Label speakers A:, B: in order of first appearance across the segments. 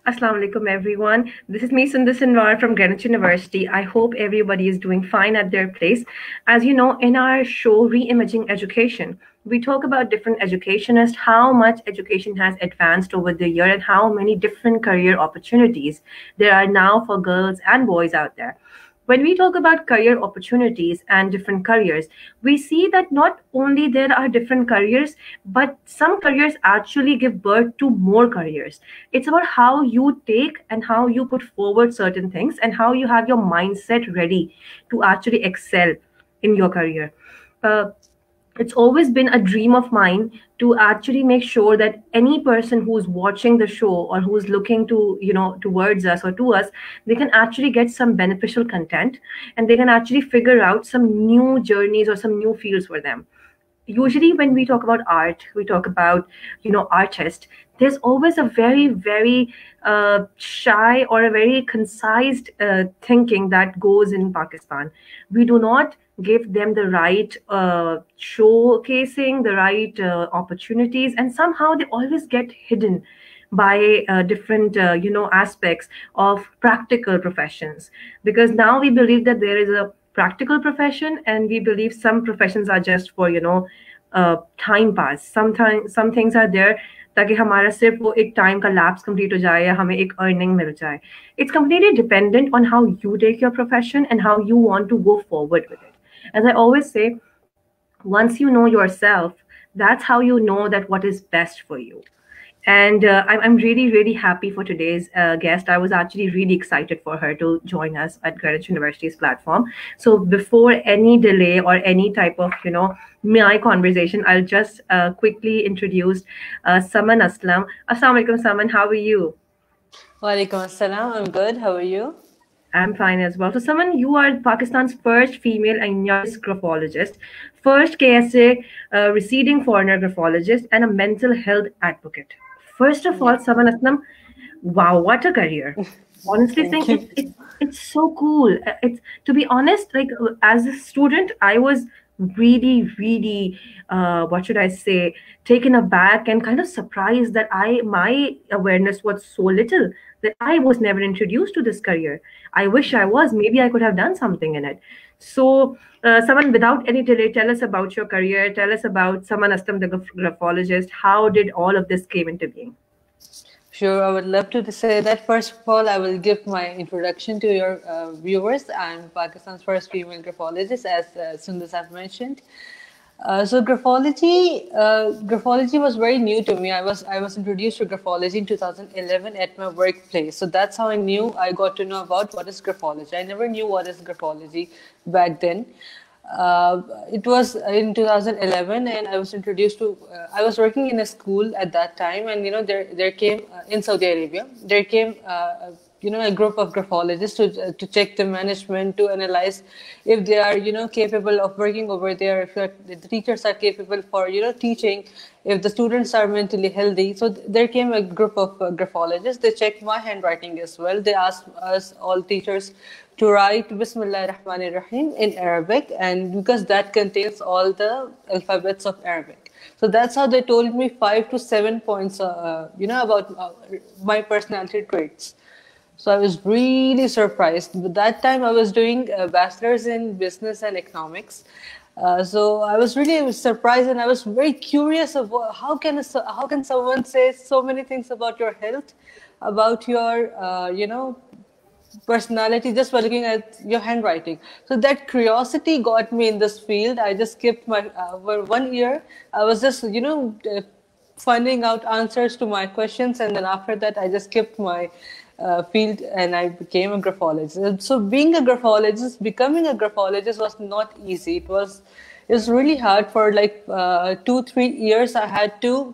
A: Assalamu alaikum, everyone. This is me, Sundus Anwar from Greenwich University. I hope everybody is doing fine at their place. As you know, in our show, Reimaging Education, we talk about different educationists, how much education has advanced over the year, and how many different career opportunities there are now for girls and boys out there. When we talk about career opportunities and different careers, we see that not only there are different careers, but some careers actually give birth to more careers. It's about how you take and how you put forward certain things and how you have your mindset ready to actually excel in your career. Uh, it's always been a dream of mine to actually make sure that any person who's watching the show or who's looking to towards us or to us, they can actually get some beneficial content, and they can actually figure out some new journeys or some new fields for them. Usually when we talk about art, we talk about artist, there's always a very very shy or a very concise thinking that goes in Pakistan. We do not give them the right showcasing, the right opportunities, and somehow they always get hidden by different aspects of practical professions, because now we believe that there is a practical profession, and we believe some professions are just for time pass. Sometimes some things are there ताकि हमारा सिर्फ वो एक time का lapse complete हो जाए या हमें एक अर्निंग मिल जाए. It's completely dependent on how you take your profession and how you want to go forward with it. As I always say, once you know yourself, that's how you know that what is best for you. And I'm really, really happy for today's guest. I was actually really excited for her to join us at Greenwich University's platform. So before any delay or any type of, my conversation, I'll just quickly introduce Saman Aslam. Assalamu alaikum, Saman. How are you?
B: Walaikum assalam. I'm good. How are you?
A: I'm fine as well. So, Saman, you are Pakistan's first female and youngest graphologist, first 𝘗𝘯𝘬𝘦𝘳 receding foreigner graphologist, and a mental health advocate. First of all, Saman Aslam, wow, what a career! Honestly saying, it's so cool. It's, to be honest, like as a student, I was really, really, what should I say, taken aback and kind of surprised that my awareness was so little, that I was never introduced to this career. I wish I was. Maybe I could have done something in it. So, Saman, without any delay, tell us about your career. Tell us about Saman Aslam, the graphologist. How did all of this came into being?
B: Sure, I would love to say that. First of all, I will give my introduction to your viewers. I'm Pakistan's first female graphologist, as Sundus have mentioned. So graphology was very new to me. I was introduced to graphology in 2011 at my workplace. So that's how I got to know about what is graphology. I never knew what is graphology back then. It was in 2011, and I was introduced to. I was working in a school at that time, and there came in Saudi Arabia. There came a group of graphologists to check the management, to analyze if they are capable of working over there, if the teachers are capable for teaching, if the students are mentally healthy. So there came a group of graphologists. They checked my handwriting as well. They asked us all teachers to write Bismillahir-Rahmanir-Rahim in Arabic, and because that contains all the alphabets of Arabic. So that's how they told me 5 to 7 points, about my personality traits. So I was really surprised. But that time I was doing a bachelor's in business and economics. So I was really surprised, and I was very curious of how can someone say so many things about your health, about your personality, just by looking at your handwriting. So that curiosity got me in this field. I just kept my for 1 year. I was just finding out answers to my questions, and then after that I just kept my field, and I became a graphologist. So becoming a graphologist was not easy. It was really hard. For like 2-3 years I had to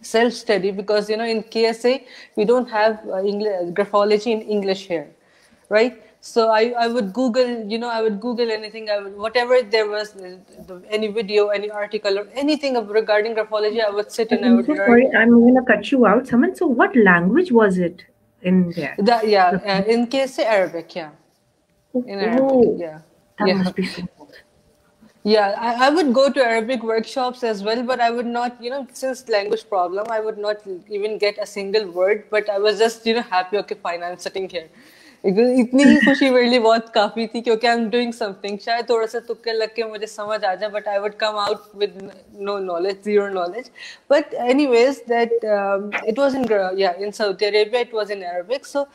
B: self-study, because in KSA we don't have graphology in English here, right? So I would Google, anything, whatever there was, any video, any article, or anything regarding graphology, I would sit and I would learn.
A: Sorry, I'm going to cut you out, Saman. So what language was it in there?
B: In KSA, Arabic, yeah. In Arabic, yeah.
A: That must be so good.
B: Yeah, I would go to Arabic workshops as well, but I would not, since language problem, I would not even get a single word, but I was just, happy, okay, fine, I'm sitting here. इतनी ही खुशी मेरे लिए बहुत काफी थी क्योंकि I am doing something शायद थोड़ा सा तुक्के लग के मुझे समझ आ जाए but I would come out with no knowledge zero knowledge but anyways that it was in in Saudi Arabia it was in Arabic so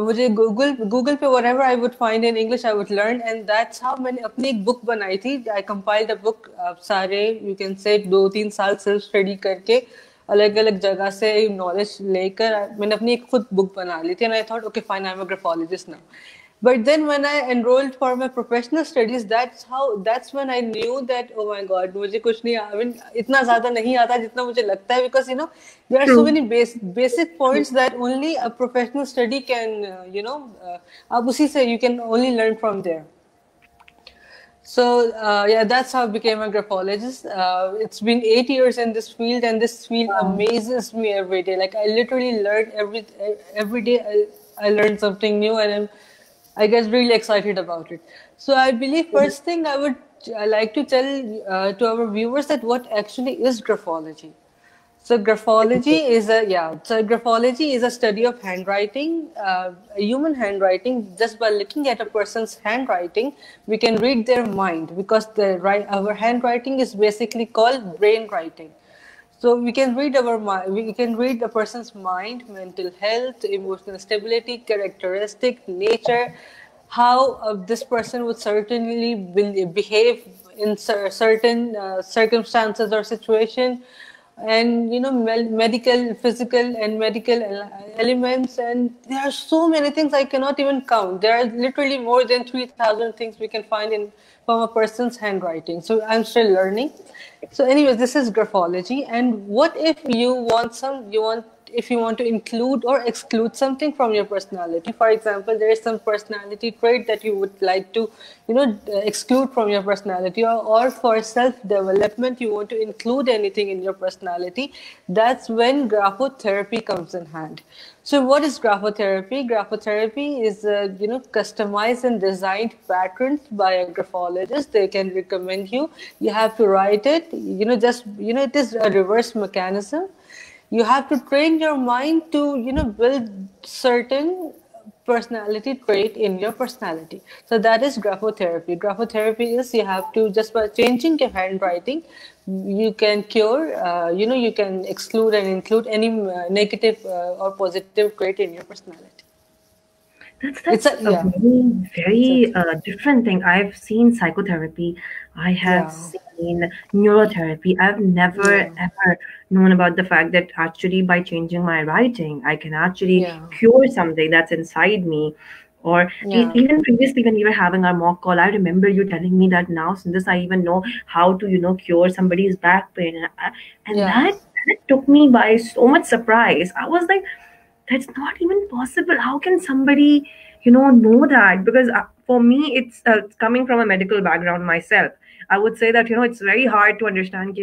B: मुझे गूगल पे whatever I would find in English I would learn and that's how मैंने अपनी एक book बनाई थी I compiled a book सारे you can say 2-3 साल self study करके अलग अलग जगह से नॉलेज लेकर मैंने अपनी एक खुद बुक बना ली थी and I thought okay fine I'm a graphologist now but then when I enrolled for my professional studies that's when I knew that oh my god मुझे कुछ नहीं I mean इतना ज्यादा नहीं आता जितना मुझे लगता है because there are so many basic points that only a professional study can आप उसी से you can only learn from there. So yeah, that's how I became a graphologist. It's been 8 years in this field, and this field amazes me every day. Like I literally learn every day. I learn something new, and I get really excited about it. So I believe first thing I like to tell to our viewers that what actually is graphology. So graphology is a study of handwriting, human handwriting. Just by looking at a person's handwriting, we can read their mind because our handwriting is basically called brain writing. So we can read we can read a person's mind, mental health, emotional stability, characteristic, nature, how this person would certainly behave in certain circumstances or situation. And medical, physical and medical elements, and there are so many things I cannot even count. There are literally more than 3,000 things we can find from a person's handwriting. So I'm still learning. So anyways, this is graphology. And what if if you want to include or exclude something from your personality? For example, there is some personality trait that you would like to, exclude from your personality, or for self-development, you want to include anything in your personality. That's when graphotherapy comes in hand. So what is graphotherapy? Graphotherapy is, customized and designed patterns by a graphologist. They can recommend you. You have to write it. It is a reverse mechanism. You have to train your mind to, build certain personality trait in your personality. So that is graphotherapy. Graphotherapy is you have to, just by changing your handwriting, you can cure, you can exclude and include any negative or positive trait in your personality.
A: That's a very different thing. I've seen psychotherapy. I have seen neurotherapy. I've never ever known about the fact that actually by changing my writing, I can actually cure something that's inside me. Or even previously when we were having our mock call, I remember you telling me that now, Sundus, I even know how to, cure somebody's back pain. And that took me by so much surprise. I was like, that's not even possible. How can somebody, know that? Because for me, it's coming from a medical background myself. I would say that, it's very hard to understand,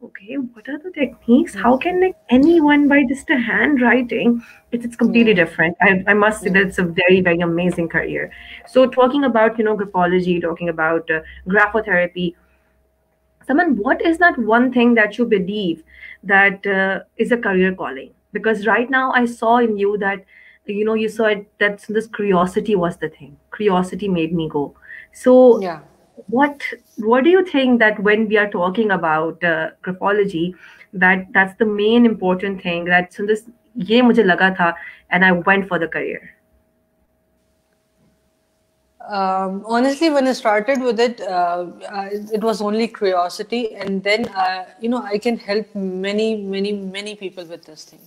A: okay, what are the techniques? How can anyone by just a handwriting? It's completely different. I must say that it's a very, very amazing career. So talking about, graphology, talking about graphotherapy, Saman, what is that one thing that you believe that is a career calling? Because right now I saw in you that, you saw it, that this curiosity was the thing. Curiosity made me go. So what do you think that when we are talking about graphology, that's the main important thing that Sundus, ye mujhe laga tha, and I went for the career?
B: Honestly, when I started with it, it was only curiosity, and then I can help many, many, many people with this thing.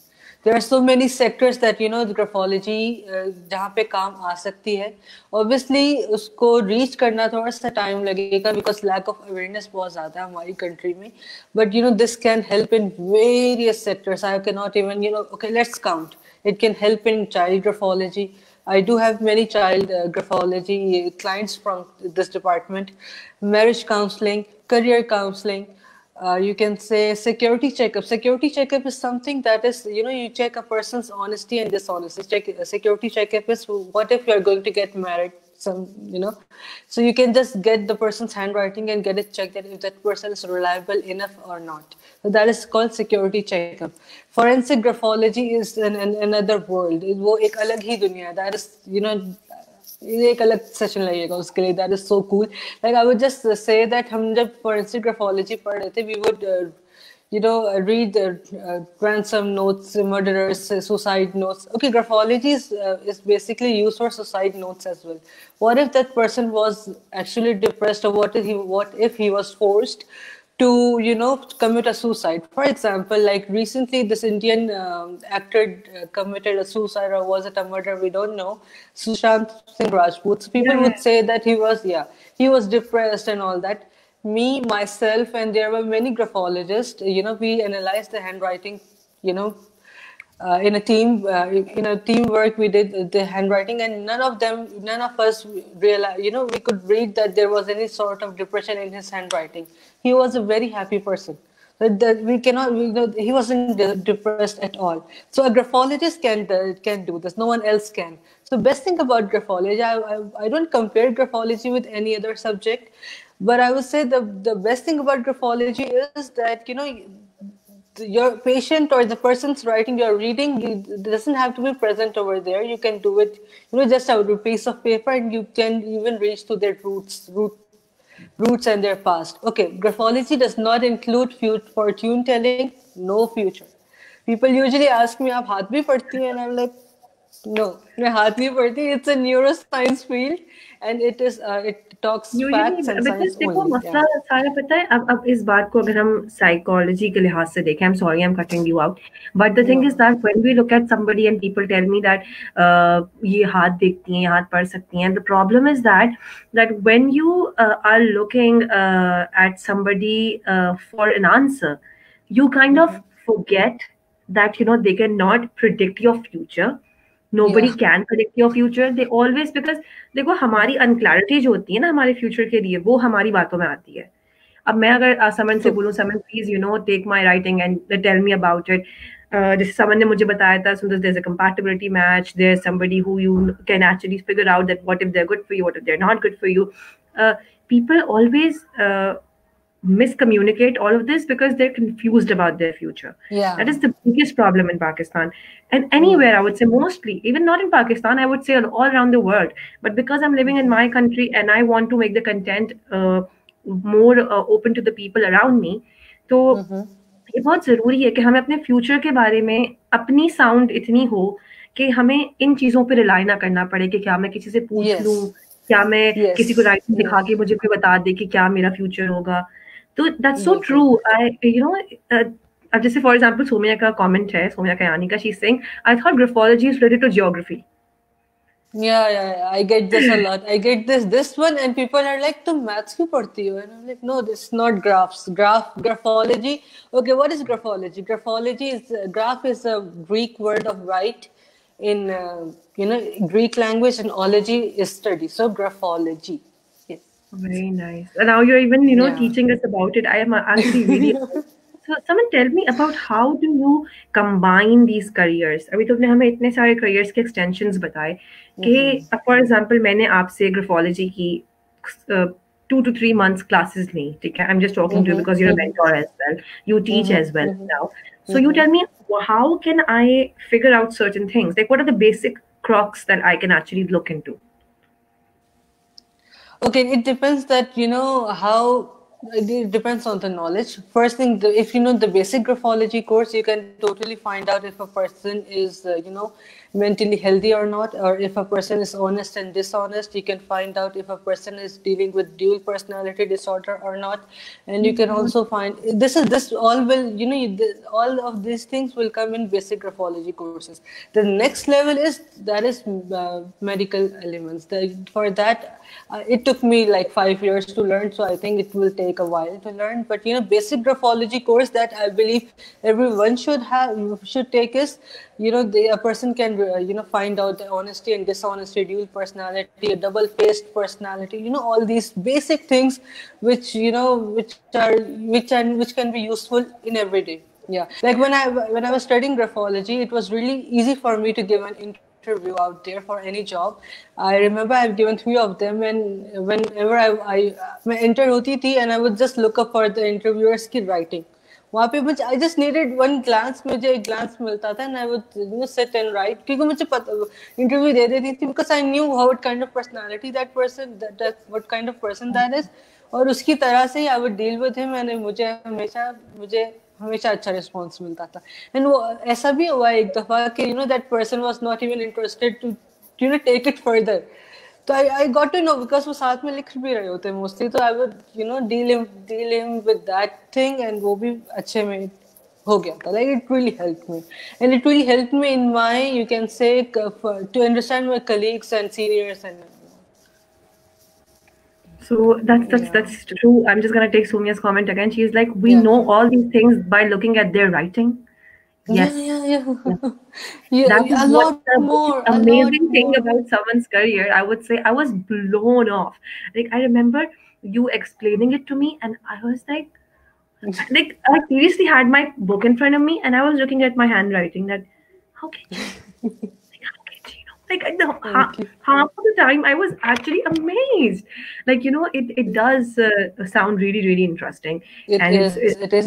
B: There are so many sectors that the graphology जहाँ पे काम आ सकती है. Obviously, उसको reach करना थोड़ा सा time लगेगा because lack of awareness बहुत ज़्यादा है हमारी country में. But this can help in various sectors. I cannot even okay, let's count. It can help in child graphology. I do have many child graphology clients from this department. Marriage counseling, career counseling. You can say security checkup. Security checkup is something that is, you check a person's honesty and dishonesty. Security checkup is what if you are going to get married. some, so you can just get the person's handwriting and get it checked that if that person is reliable enough or not. So that is called security checkup. Forensic graphology is another world. वो एक अलग ही दुनिया है. That is, एक अलग session लगेगा उसके लिए. That is so cool. Like I would just say that हम जब forensic graphology पढ़ रहे थे, we would read ransom notes, murderers, suicide notes. Okay, graphology is basically used for suicide notes as well. What if that person was actually depressed, or what if he was forced to commit a suicide? For example, like recently this Indian actor committed a suicide, or was it a murder, we don't know, Sushant Singh Rajput. So people would say that he was depressed and all that. Me, myself, and there were many graphologists, we analyzed the handwriting, in a teamwork, we did the handwriting, and none of us realized, we could read that there was any sort of depression in his handwriting. He was a very happy person. He wasn't depressed at all. So a graphologist can do this. No one else can. So best thing about graphology, I don't compare graphology with any other subject, but I would say the best thing about graphology is that, your patient or the person's writing you're reading, doesn't have to be present over there. You can do it, just out of a piece of paper, and you can even reach to their roots and their past. Okay, graphology does not include fortune telling, no future. People usually ask me, "Aap haath bhi padhti hai?" And I'm like, no, मैं हाथ नहीं पढ़ती. It's a neuroscience field, and it talks facts and science
A: देखो
B: only.
A: मसला सारा पता है. अब इस बात को अगर हम साइकोलॉजी के लिहाज से देखें, I'm sorry I'm cutting you out, but the thing is that when we look at somebody and people tell me that ये हाथ देखती हैं, हाथ पढ़ सकती हैं, the problem is that when you are looking at somebody for an answer, you kind of forget that they cannot predict your future. Nobody can predict your future. They always, because देखो हमारी unclarity जो होती है ना हमारे future के लिए, वो हमारी बातों में आती है. अब मैं अगर समन से बोलूं, Suman please take my writing and tell me about it, जैसे समन ने मुझे बताया था, so there's a compatibility match, there's somebody who you can actually figure out that what if they're good for you, what if they're not good for you. People always miscommunicate all of this because they're confused about their future. That is the biggest problem in Pakistan, and anywhere, I would say, mostly, even not in Pakistan, I would say all around the world. But because I'm living in my country and I want to make the content more open to the people around me, तो ये बहुत जरूरी है कि हमें अपने future के बारे में अपनी साउंड इतनी हो कि हमें इन चीजों पे रिलाई ना करना पड़े कि क्या मैं किसी से पूछ लूं, क्या मैं किसी को राइटिंग दिखा के मुझे कोई बता दे कि क्या मेरा फ्यूचर होगा. So that's so true. Just for example, Soumya ka comment hai, Soumya Kayani ka, she's saying, I thought graphology is related to geography.
B: Yeah, I get this a lot. I get this one, and people are like, "Tum maths kyun padhti ho?" And I'm like, "No, this is not graphs. Graphology." Okay, what is graphology? Graph is a Greek word of write in Greek language, and ology is study. So graphology.
A: Very nice. And now you're even, teaching us about it. I am actually really. So, someone tell me about how do you combine these careers? अभी तुमने हमें इतने सारे careers के extensions बताए कि, for example, मैंने आपसे graphology की 2 to 3 months classes ली, ठीक है? I'm just talking to you because you're a mentor as well. You teach as well now. So you tell me, how can I figure out certain things? Like, what are the basic crocs that I can actually look into?
B: Okay, it depends that, it depends on the knowledge. First thing, if you know the basic graphology course, you can totally find out if a person is, mentally healthy or not, or if a person is honest and dishonest. You can find out if a person is dealing with dual personality disorder or not. And you can also find, all of these things will come in basic graphology courses. The next level is medical elements. For that, it took me like 5 years to learn, so I think it will take a while to learn. But basic graphology course that I believe everyone should take is, a person can find out the honesty and dishonesty, dual personality, a double-faced personality, all these basic things which can be useful in every day. Yeah, like when I was studying graphology, it was really easy for me to give an interview out there for any job. I remember I've given 3 of them, and whenever मैं enter होती थी, and I would just look up for the interviewers की writing. वहाँ पे मुझे I just needed one glance, मुझे एक glance मिलता था, and I would sit and write, क्योंकि मुझे पता interview दे देती थी, because I knew what kind of personality that person, what kind of person that is, और उसकी तरह से ही I would deal with him, and मुझे हमेशा अच्छा रिस्पॉन्स मिलता था. एंड वो ऐसा भी हुआ एक दफा कि that person was not even interested to take it further. तो I got to know, because वो साथ में लिख भी रहे होते मोस्टली, तो I would deal him with that thing, and वो भी अच्छे में हो गया था. Like, it really helped me, and it really helped me in my, you can say, to understand my colleagues and seniors. And
A: so that's true. I'm just gonna take Soumya's comment again. She's like, we know all these things by looking at their writing. Yes.
B: Yeah.
A: That is
B: a lot
A: the
B: more
A: amazing thing about someone's career. I would say I was blown off. Like, I remember you explaining it to me, and I was like I seriously had my book in front of me, and I was looking at my handwriting. That how can you? Half of the time I was actually amazed. Like, it does sound really, really interesting.
B: It is.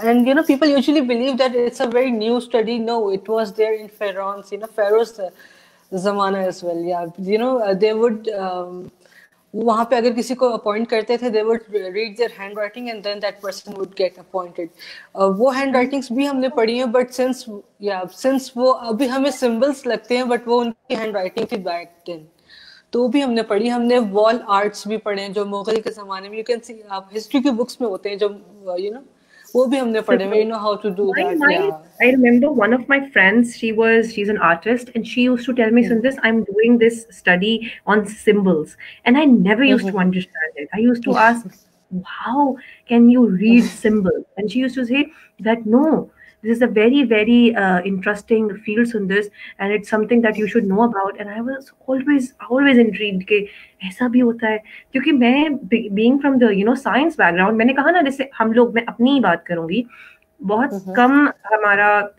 B: And and people usually believe that it's a very new study. No, it was there in Pharaoh's zamana as well. Yeah, they would वहाँ पे अगर किसी को appoint करते थे, they would read their handwriting, and then that person would get appointed. वो handwritings भी हमने पढ़ी हैं, but since वो अभी हमें symbols लगते हैं, but वो उनकी handwriting थी back then, तो भी हमने पढ़ी. हमने wall arts भी पढ़े हैं जो मुगल के ज़माने में, you can see, आप history की books में होते हैं जो वो भी हमने पढ़े. We know how to do that.
A: I remember one of my friends, she's an artist, and she used to tell me, Sundus, I'm doing this study on symbols, and I never used to understand it. I used to ask, how can you read symbols? And she used to say that, no, this is a very, very interesting field, Sundus, and it's something that you should know about. And I was always intrigued कि ऐसा भी होता है, क्योंकि मैं being from the science background, मैंने कहा ना, जैसे हम लोग, मैं अपनी ही बात करूंगी, बहुत कम हमारा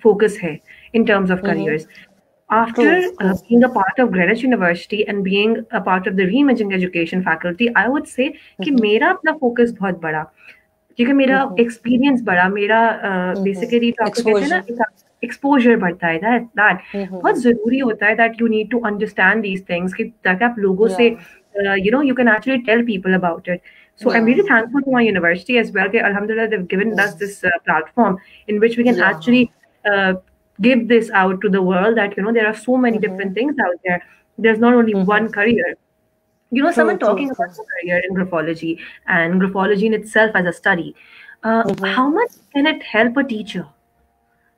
A: focus है in terms of careers. After being a part of Greenwich University and being a part of the reimaging education faculty, I would say कि मेरा अपना focus बहुत बड़ा, क्योंकि मेरा एक्सपीरियंस बड़ा, मेरा बेसिकली एक्सपोजर बढ़ता है. दैट बहुत जरूरी होता है, that you need to understand these things, कि ताकि आप लोगों से you can actually tell people about it. So I'm really thankful to my university as well. Alhamdulillah, they've given us this platform in which we can actually give this out to the world, that there are so many different things out there. There's not only one career. Someone talking about the career in graphology and graphology in itself as a study. How much can it help a teacher?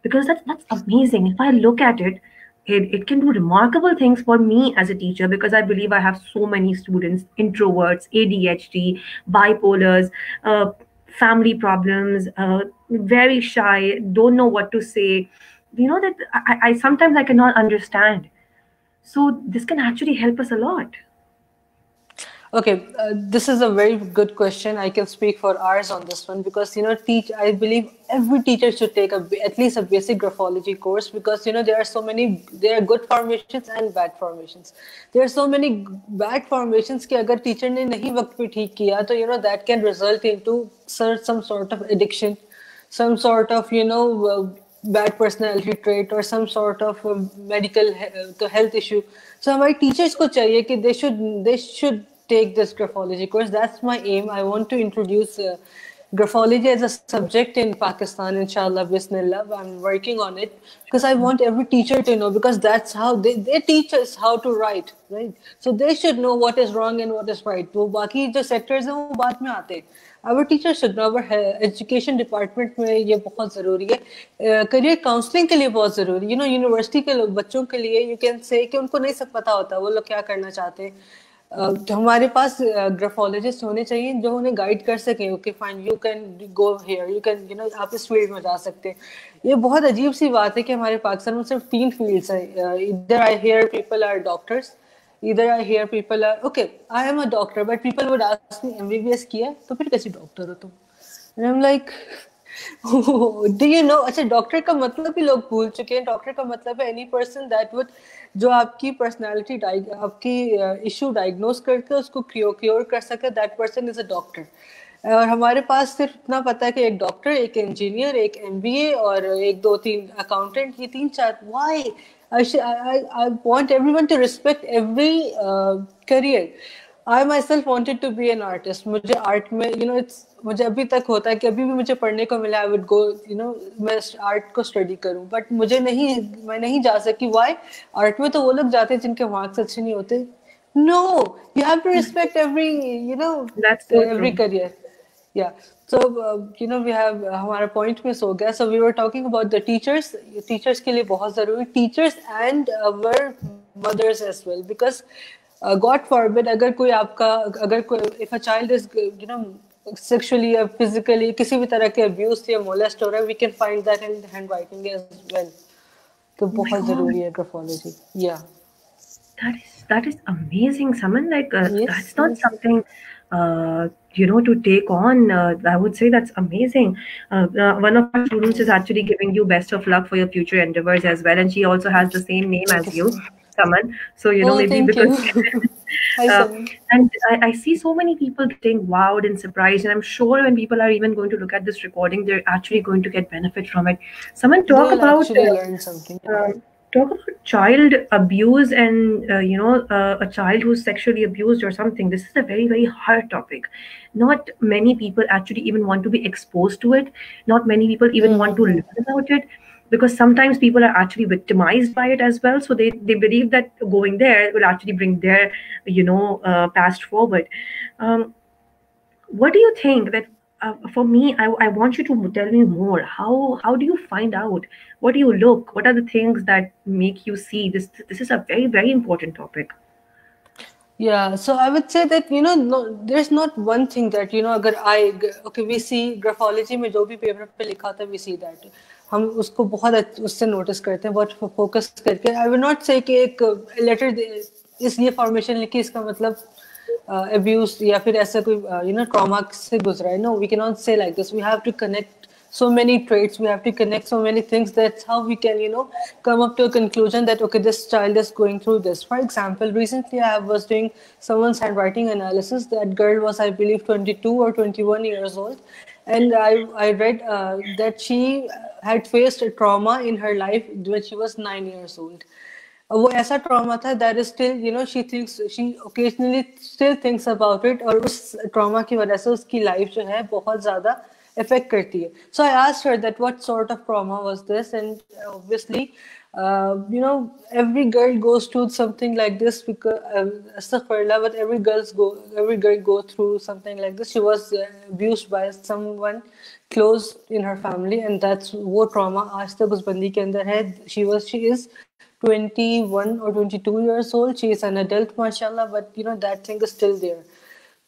A: Because that's amazing. If I look at it, it can do remarkable things for me as a teacher, because I believe I have so many students, introverts, ADHD, bipolars, family problems, very shy, don't know what to say. That I sometimes I cannot understand. So this can actually help us a lot.
B: Okay, this is a very good question. I can speak for hours on this one, because I believe every teacher should take at least a basic graphology course, because there are good formations and bad formations. There are so many bad formations कि अगर teacher ने नहीं वक्त पे ठीक किया, तो that can result into some sort of addiction, some sort of bad personality trait, or some sort of medical health issue. So हमारे teachers को चाहिए कि they should take this graphology course. That's my aim. I want to introduce graphology as a subject in Pakistan, inshallah, bismillah. I'm working on it, because I want every teacher to know, because that's how they teach us how to write, right? So they should know what is wrong and what is right. वो बाकी जो sectors हैं वो बाद में आते हैं. Our teachers should know. Our education department में ये बहुत ज़रूरी है. Career counseling के लिए बहुत ज़रूरी है. University के बच्चों के लिए you can say कि उनको नहीं सब पता होता वो लोग क्या करना चाहते हैं. हमारे पास ग्राफोलॉजिस्ट होने चाहिए जो उन्हें गाइड कर सकें. Okay fine, you can go here, you can आप इस फील्ड में जा सकते हैं. ये बहुत अजीब सी बात है कि हमारे पाकिस्तान में सिर्फ 3 फील्ड्स हैं. इधर I hear people are doctors, इधर I hear people are okay I am a doctor, but people would ask me MBBS किया तो फिर कैसी डॉक्टर हो तुम? And I am like Do you know? अच्छा, डॉक्टर का मतलब भी लोग भूल चुके हैं. डॉक्टर का मतलब है any person that would, जो आपकी personality आपकी issue diagnose करके उसको क्योर कर सके, that person is a doctor. और हमारे पास सिर्फ इतना पता है कि एक डॉक्टर, एक इंजीनियर, एक MBA और एक दो तीन अकाउंटेंट, ये तीन चार. Why? I want everyone to respect every career. I myself wanted to be an artist. मुझे आर्ट में मुझे अभी तक होता है कि अभी भी मुझे पढ़ने को मिला, I would go मैं आर्ट को स्टडी करूं, बट मैं नहीं जा सकी. Why? आर्ट में तो वो लोग जाते हैं जिनके मार्क्स अच्छे नहीं होते. No, you have to respect every
A: That's so
B: every
A: true.
B: career. Yeah. So we have हमारा point miss हो गया. So we were talking about the teachers. Teachers के लिए बहुत जरूरी, teachers and our mothers as well, because God forbid if a child is sexually or physically किसी भी तरह के abuse या molest हो रहा है, we can find that in handwriting as well. तो
A: Oh my
B: बहुत
A: God.
B: जरूरी है graphology. Yeah.
A: That is amazing, Saman. Like
B: Yes.
A: that's not
B: Yes.
A: something to take on. I would say that's amazing. One of our students is actually giving you best of luck for your future endeavors as well, and she also has the same name
B: Thank you
A: as
B: so
A: you,
B: much.
A: Saman. So
B: Oh,
A: maybe
B: thank
A: because
B: you. Hi,
A: uh,
B: Saman.
A: and I see so many people getting wowed and surprised, and I'm sure when people are even going to look at this recording, they're actually going to get benefit from it. Someone
B: They
A: talk
B: will
A: about.
B: actually learn something.
A: Talk about child abuse and a child who's sexually abused or something. This is a very, very hard topic. Not many people actually even want to be exposed to it. Not many people even want to learn about it, because sometimes people are actually victimized by it as well, so they believe that going there will actually bring their past forward. um, what do you think that for me, I want you to tell me more. How do you find out? What do you look? What are the things that make you see this? This is a very, very important topic.
B: Yeah, so I would say that no, there's not one thing that okay, we see graphology में जो भी paper पे लिखा था, we see that हम उसको बहुत उससे नोटिस करते हैं, बहुत फोकस करके. I will not say कि एक लेटर इसलिए फॉर्मेशन लिखी इसका मतलब abuse या फिर ऐसा कोई ट्रॉमा से गुजरा है. No, we cannot say like this. We have to connect so many traits, we have to connect so many things. That's how we can come up to a conclusion that okay, this child is going through this. For example, recently I was doing someone's handwriting analysis. That girl was, I believe, 22 or 21 years old, and I read that she had faced a trauma in her life when she was 9 years old. वो ऐसा trauma था that is still she occasionally still thinks about it, और उस trauma की वजह से उसकी life जो है बहुत ज़्यादा affect करती है. So I asked her that what sort of trauma was this, and obviously every girl goes through something like this, because astaghfirullah, but every girl go through something like this. She was abused by someone close in her family, and that's वो trauma आज तक उस बंदी के अंदर है. She is 21 or 22 years old. She is an adult, mashallah, but that thing is still there.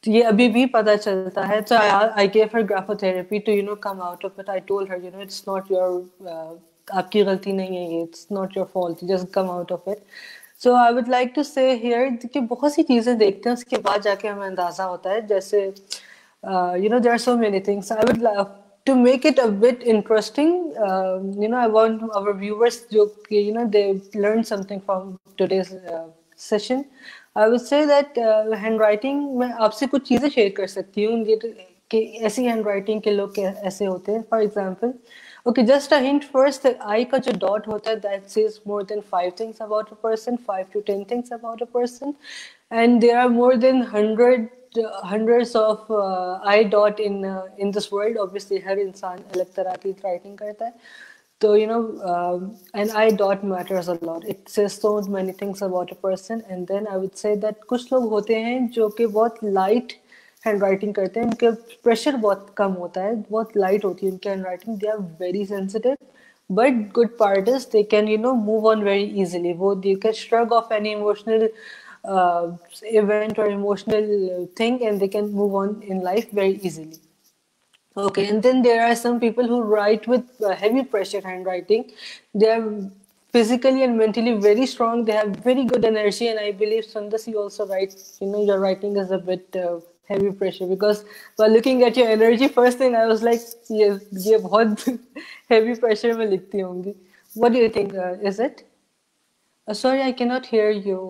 B: तो ये अभी भी पता चलता है. So I gave her graphotherapy to come out of it. I told her it's not your आपकी गलती नहीं है ये, it's not your fault, just come out of it. So I would like to say here कि बहुत सी चीजें देखते हैं, उसके बाद जाके हमें अंदाजा होता है. जैसे there are so many things. I would love to make it a bit interesting. I want our viewers जो they learn something from today's session. I would say that handwriting मैं आपसे कुछ चीजें शेयर कर सकती हूँ कि ऐसी handwriting के लोग ऐसे होते हैं. For example, okay, just a hint first, that I का जो dot होता है, that says more than 5 things about a person, 5 to 10 things about a person, and there are more than hundreds of I dot in this world. Obviously, हर इंसान अलग तरह की writing करता है. So an I dot matters a lot. It says so many things about a person. And then I would say that कुछ लोग होते हैं जो कि बहुत light handwriting करते हैं, उनके pressure बहुत कम होता है, बहुत light होती है उनकी handwriting. They are very sensitive. But good part is they can move on very easily. They can shrug off any emotional event or emotional thing, and they can move on in life very easily. Okay, and then there are some people who write with heavy pressure handwriting. They are physically and mentally very strong. They have very good energy, and I believe Sundus, you also write. Your writing is a bit heavy pressure, because while looking at your energy, first thing I was like, ये बहुत heavy pressure में लिखती होंगी. What do you think? Is it? Sorry, I cannot hear you.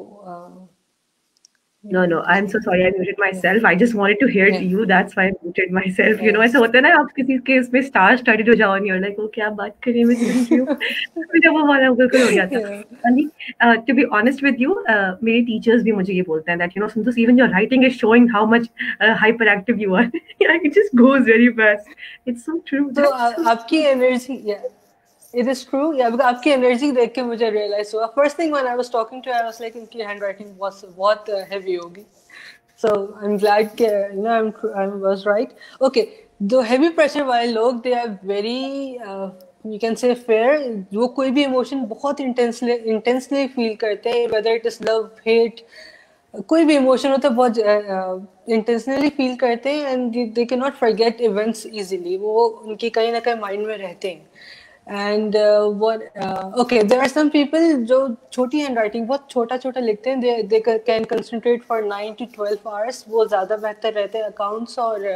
A: No, I'm so sorry. I muted myself. I just wanted to hear
B: Yeah.
A: you. That's why I muted myself. You know,
B: Yes.
A: ऐसा होता है ना, आप किसी के इसमें star studied हो जाओ and you're like, oh, क्या बात कर रही है, मैं सुन रही हूँ. फिर जब वो वाला बिल्कुल हो जाता है.
B: Yeah.
A: And to be honest with you, मेरे teachers भी मुझे ये बोलते हैं that, you know, Sundus, even your writing is showing how much hyperactive you are. It just goes very fast. It's so true.
B: So आपकी energy, yeah. It is true, yeah, because आपकी energy देख के मुझे realize हुआ. First thing when I was talking to her, I was like, इनकी handwriting was बहुत heavy होगी. So I'm glad कि, you know, I was right. Okay, the heavy pressure वाले लोग, they are very, you can say fair. वो कोई भी emotion बहुत intensely feel करते हैं, whether it is love, hate, कोई भी इमोशन होता है बहुत इंटेंशनली फील करते हैं, and they can not forget events easily. वो उनकी कहीं ना कहीं माइंड में रहते हैं. And okay, there are some people जो छोटी हैंड राइटिंग बहुत छोटा छोटा लिखते हैं, they can concentrate for 9 to 12 hours. वो ज़्यादा बेहतर रहते हैं अकाउंट्स और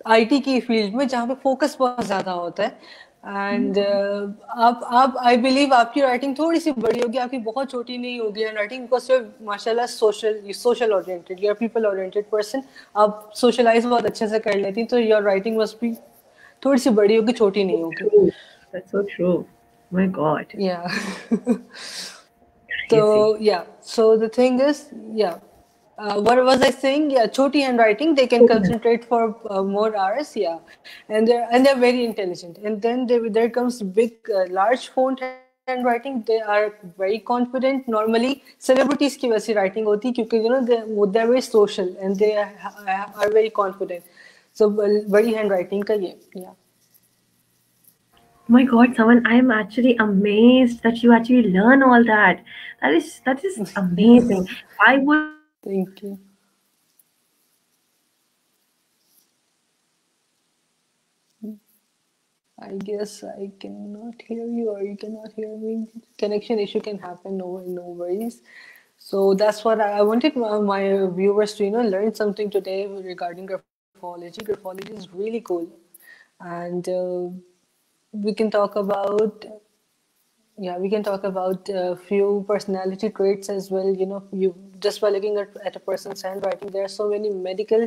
B: आईटी की फील्ड में, जहाँ पे फोकस बहुत ज़्यादा होता है. एंड आप आई बिलीव आपकी राइटिंग थोड़ी सी बड़ी होगी, आपकी बहुत छोटी नहीं होगी हैंड राइटिंग, बिकॉज यू माशाल्लाह social oriented, you are people oriented person. आप सोशलाइज बहुत अच्छे से कर लेती, तो योर राइटिंग मस्ट बी थोड़ी सी बड़ी होगी, छोटी नहीं होगी.
A: That's so true. My God.
B: Yeah. So yeah. So the thing is, yeah. What was I saying? Yeah, choti handwriting, they can concentrate for more hours. Yeah, and they're very intelligent. And then there comes big, large font handwriting. They are very confident. Normally, celebrities की वैसी writing होती, क्योंकि you know they're very social and they are very confident. So बड़ी handwriting का ये, yeah.
A: My God, Saman, I am actually amazed that you actually learn all that. That is amazing. I would.
B: Thank you. I guess I cannot hear you, or you cannot hear me. Connection issue can happen. No worries. So that's what I wanted my viewers to, you know, learn something today regarding graphology. Graphology is really cool, and we can talk about. Yeah, we can talk about a few personality traits as well. You know, you just by looking at a person's handwriting, there are so many medical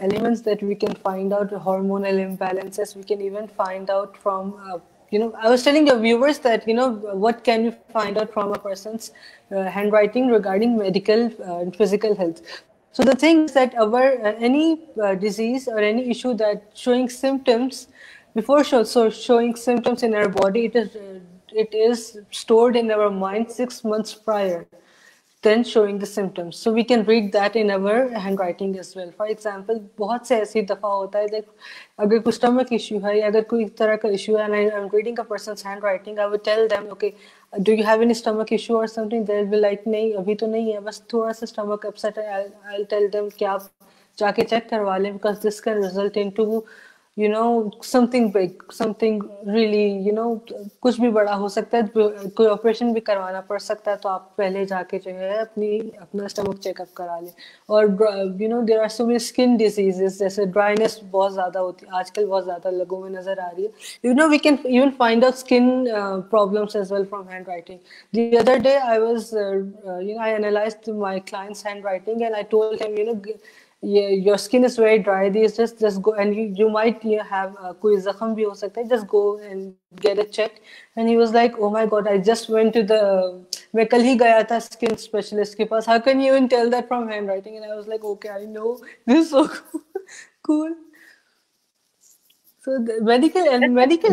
B: elements that we can find out. Hormonal imbalances, we can even find out from. You know, I was telling your viewers that, you know, what can you find out from a person's handwriting regarding medical and physical health. So the thing is that our any disease or any issue that showing symptoms. Before showing symptoms in our body, it is stored in our mind 6 months prior, then showing the symptoms. So we can read that in our handwriting as well. For example, बहुत से ऐसी दफा होता है, अगर कोई stomach issue है या अगर कोई तरह का issue है, and I'm reading a person's handwriting, I would tell them, okay, do you have any stomach issue or something? They'll be like, नहीं, अभी तो नहीं है, बस थोड़ा सा stomach upset है. I'll tell them कि आप जाके check करवा लें, because this can result into, you know, something big, something really, you know, कुछ भी बड़ा हो सकता है, कोई ऑपरेशन भी करवाना पड़ सकता है, तो आप पहले जाके जो है अपना स्टमक चेकअप करा लें. और you know, there are so many skin diseases, जैसे ड्राइनेस बहुत ज़्यादा होती है आजकल, बहुत ज़्यादा लोगों में नज़र आ रही है. You know, we can even find out skin problems as well from handwriting. The other day I was, you know, I analyzed my client's handwriting and I told him, you know, yeah, your skin is very dry. These just go, and you might have कोई जख्म भी हो सकता है. Just go and get it checked. And he was like, oh my God, I just went to the, मैं कल ही गया था skin specialist के पास. How can you even tell that from handwriting? And I was like, okay, I know. This is so cool. So the medical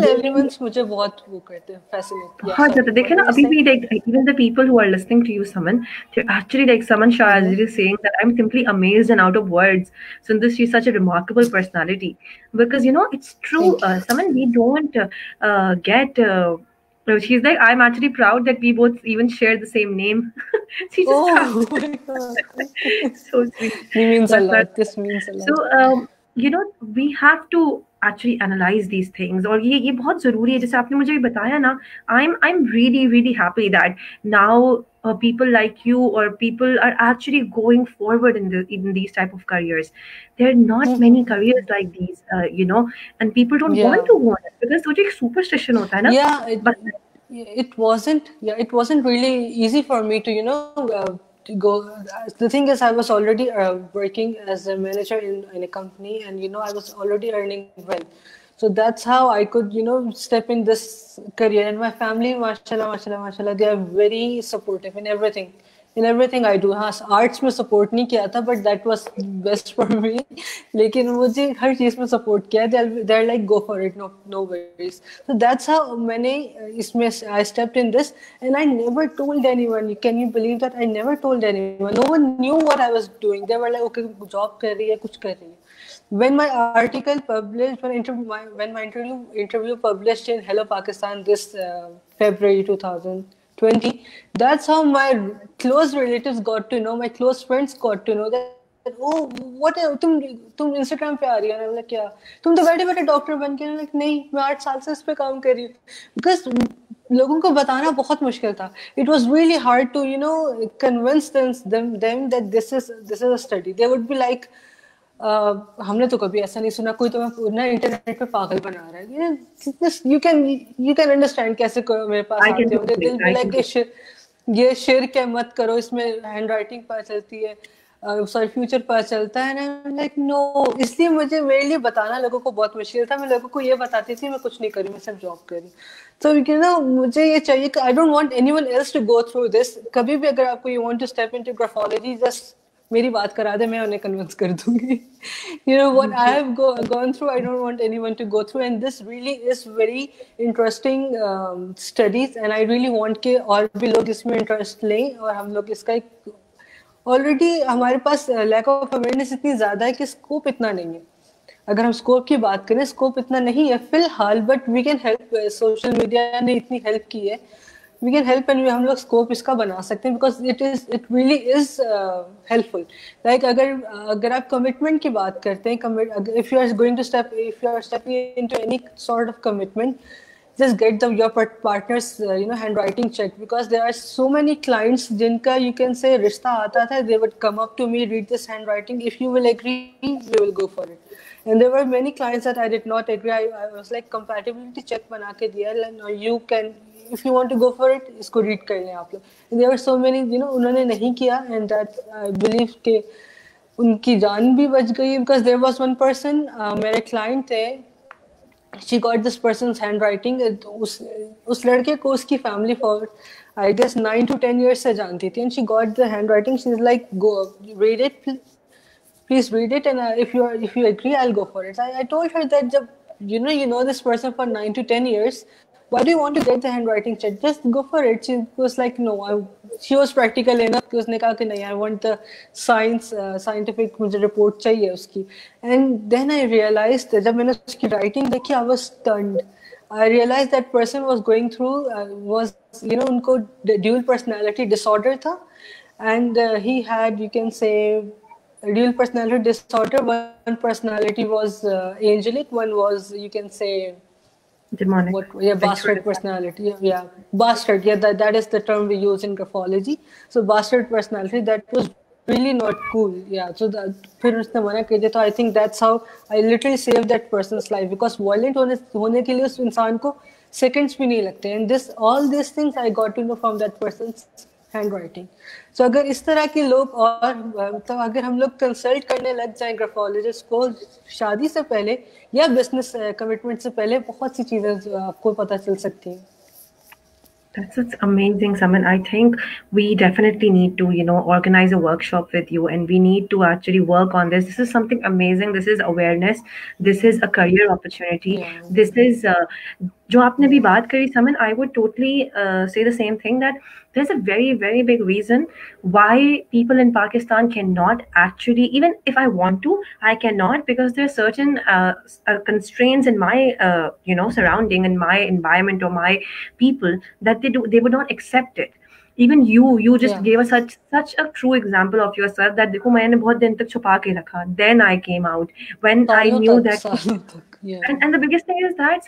B: elements मुझे बहुत वो करते हैं, fascinate.
A: हाँ, ज़्यादा देखे ना, अभी भी like even the people who are listening to you, Saman, they're actually like Saman Shah is saying that I'm simply amazed and out of words. Sundus, she's such a remarkable personality, because you know it's true. Saman, we don't get. She's like, I'm actually proud that we both even share the same name. She just
B: oh my God.
A: so sweet.
B: It means a lot. This means a lot.
A: So we have to actually analyze these things, और ये बहुत ज़रूरी है, जैसे आपने मुझे ये बताया ना. I'm really happy that now people like you or people are actually going forward in these type of careers. There are not many careers like these, and people don't want
B: Yeah.
A: to go on it because वो जो एक superstition होता है ना.
B: Yeah,
A: But
B: it wasn't really easy for me to to go. The thing is, I was already working as a manager in a company, and I was already earning well. So that's how I could step in this career. And my family, mashallah, they are very supportive in everything. In everything I do. हाँ, arts में support नहीं किया था, but that was best for me. लेकिन मुझे हर चीज़ में support किया. They're like, go for it, no worries. So that's how मैंने इसमें I stepped in this, and I never told anyone. Can you believe that? I never told anyone. No one knew what I was doing. They were like, okay, job कर रही है, कुछ कर रही है. When my article published, when my interview published in Hello Pakistan this February 2020, that's how my close relatives got to know, my close friends got to know that, oh, what तुम Instagram पे आ रही हो. I'm like, क्या तुम तो बैठे doctor बन के. like, नहीं, मैं 8 साल से इस पे काम कर रही हूँ. Because लोगों को बताना बहुत मुश्किल था. It was really hard to convince them that this is a study. They would be like, हमने तो कभी ऐसा नहीं सुना, कोई तो मैं इंटरनेट पे पागल बना रहा है. You can understand कैसे मेरे पास आते होंगे. दिल भी लाइक ये शेर क्या मत करो, इसमें हैंड राइटिंग पता चलती है, सॉरी फ्यूचर पता चलता है ना. लाइक नो, इसलिए मेरे लिए बताना लोगों को बहुत मुश्किल था. मैं लोगों को ये बताती थी मैं कुछ नहीं करी, मैं सिर्फ जॉब करी. तो मुझे ये चाहिए कि I don't want anyone else to go through this. कभी भी अगर आपको you want to step into graphology, just मेरी बात करा दे, मैं उन्हें कन्विंस कर दूंगी. What I have gone through, I don't want anyone to go through, and this really is very interesting studies, and I really want के और भी लोग इसमें इंटरेस्ट लें. और हम लोग इसका एक ऑलरेडी हमारे पास लैक ऑफ अवेयरनेस इतनी ज़्यादा है कि स्कोप इतना नहीं है. अगर हम स्कोप की बात करें, स्कोप इतना नहीं है फिलहाल, but we can help. Social media ने इतनी हेल्प की है, we can help, and हम लोग स्कोप इसका बना सकते हैं, because it really is helpful. Like अगर आप कमिटमेंट की बात करते हैं, if you are stepping into any sort of commitment, just get your partner's handwriting checked, because there are so many clients जिनका you can say रिश्ता आता था. They would come up to me, read this handwriting, if you will agree, we will go for it. And there were many clients that I did not agree. I was like, compatibility check बना के दिया, you can, if you want to go for it, इसको read कर लें आप लोग. And there were so many, उन्होंने नहीं किया, and that I believe कि उनकी जान भी बच गई. Because there was one person, मेरे client थे, she got this person's handwriting. उस लड़के को उसकी family for I guess 9 to 10 years से जानती थी, and she got the handwriting. She's like, go read it, please read it, and if you agree, I'll go for it. I told her that जब you know this person for 9 to 10 years, why do you want to get the handwriting check? Just go for it. She was like, no. She was practical enough कि उसने कहा कि नहीं, I want the scientific मुझे report चाहिए उसकी. And then I realized that जब मैंने उसकी writing देखी, I was stunned. I realized that person was going through उनको dual personality disorder था, and he had, you can say, dual personality disorder. One personality was angelic, one was, you can say,
A: demonic.
B: Bastard personality. Bastard. That is the term we use in graphology. So bastard personality, that was really not cool. So फिर उसने मना कर दिया. तो I think that's how I literally saved that person's life, because violent होने के लिए उस इंसान को seconds भी नहीं लगते. And all these things I got to know from that person's handwriting. So अगर इस तरह के लोग, और तो अगर हम लोग कंसल्ट करने लग जाएं ग्राफोलॉजिस्ट को शादी से पहले या बिजनेस कमिटमेंट से पहले, बहुत सी चीजें आपको पता चल सकती हैं.
A: That's amazing, Saman. I think we definitely need to, organize a workshop with you, and we need to actually work on this. This is something amazing. This is awareness. This is a career opportunity.
B: Yeah.
A: This is जो आपने भी बात करी, Saman, I would totally say the same thing, that there's a very, very big reason why people in Pakistan cannot actually, even if I want to, I cannot, because there are certain constraints in my, surrounding, in my environment or my people, that they would not accept it. even you just
B: Yeah.
A: gave us such a true example of yourself that देखो मैंने बहुत दिन तक छुपा के रखा, then I came out when I knew that.
B: सालों तक, yeah.
A: And the biggest thing is that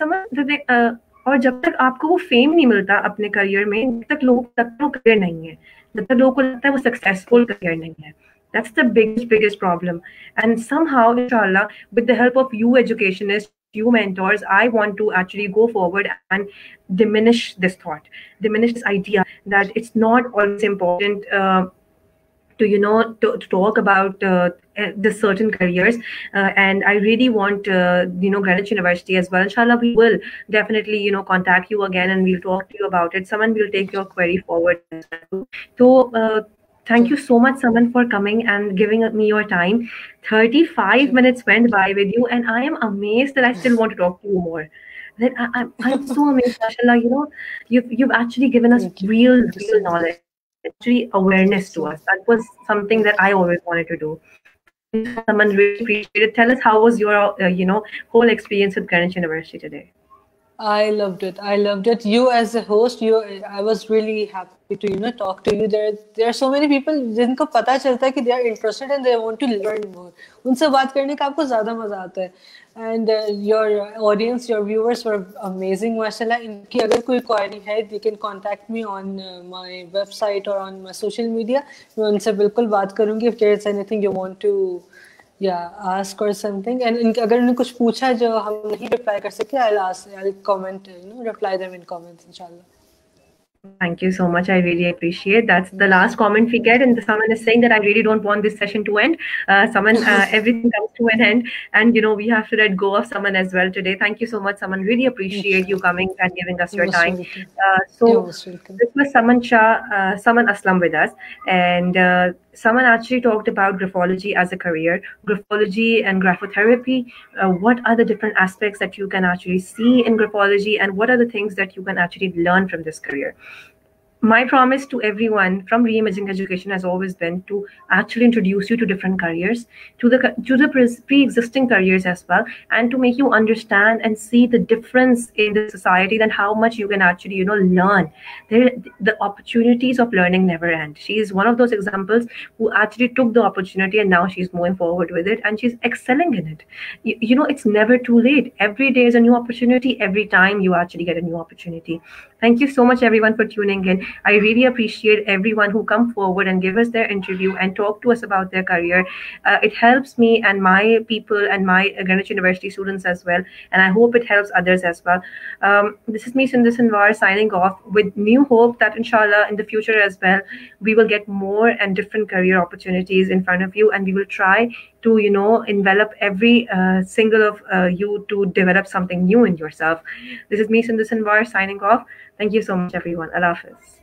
A: और जब तक आपको वो फेम नहीं मिलता अपने करियर में, तब तक लोगों को लगता है वो करियर नहीं है, जब तक लोगों को लगता है वो सक्सेसफुल करियर नहीं है. That's the biggest problem. And somehow, inshallah, with the help of you educationists, you mentors, I want to actually go forward and diminish this thought, diminish this idea that it's not always important to talk about the certain careers, and I really want Greenwich University as well. Inshallah, we will definitely contact you again and we'll talk to you about it. Someone will take your query forward. So thank you so much, Saman, for coming and giving me your time. 35 minutes went by with you, and I am amazed that I still want to talk to you more. That I'm so amazed, mashallah. You've actually given us real knowledge, actually awareness to us. That was something that I always wanted to do. Someone really appreciate it. Tell us, how was your whole experience with Greenwich University today?
B: I loved it. I loved it. You as a host, I was really happy to talk to you. There are so many people जिनको पता चलता है कि they are interested and they want to learn more. उनसे बात करने का आपको ज़्यादा मजा आता है. And your audience, your viewers were amazing, mashallah. इनकी अगर कोई query है, you can contact me on my website or on my social media. मैं उनसे बिल्कुल बात करूँगी if there is anything you want to ask or something. And अगर उन्होंने कुछ पूछा जो हम नहीं reply कर सके, I'll comment, reply them in comments, inshallah.
A: Thank you so much. I really appreciate. That's the last comment we get, and Saman is saying that I really don't want this session to end. Saman, everything comes to an end, and we have to let go of Saman as well today. Thank you so much, Saman. Really appreciate you coming and giving us your time. This was 𝘗𝘀𝘪𝘵𝘦𝘳𝘢 with us, and Saman actually talked about graphology as a career, graphology and graphotherapy. What are the different aspects that you can actually see in graphology, and what are the things that you can actually learn from this career? My promise to everyone from Reimaging Education has always been to actually introduce you to different careers, to the pre-existing careers as well, and to make you understand and see the difference in the society and how much you can actually learn. The opportunities of learning never end. She is one of those examples who actually took the opportunity and now she's moving forward with it and she's excelling in it. It's never too late. Every day is a new opportunity. Every time you actually get a new opportunity. Thank you so much, everyone, for tuning in. I really appreciate everyone who come forward and give us their interview and talk to us about their career. It helps me and my people and my Greenwich University students as well, and I hope it helps others as well. This is me, Sundus Anwar, signing off with new hope that inshallah in the future as well, we will get more and different career opportunities in front of you, and we will try to envelop every single of you to develop something new in yourself. This is me, Sundus Anwar, signing off. Thank you so much, everyone. Allah Hafiz.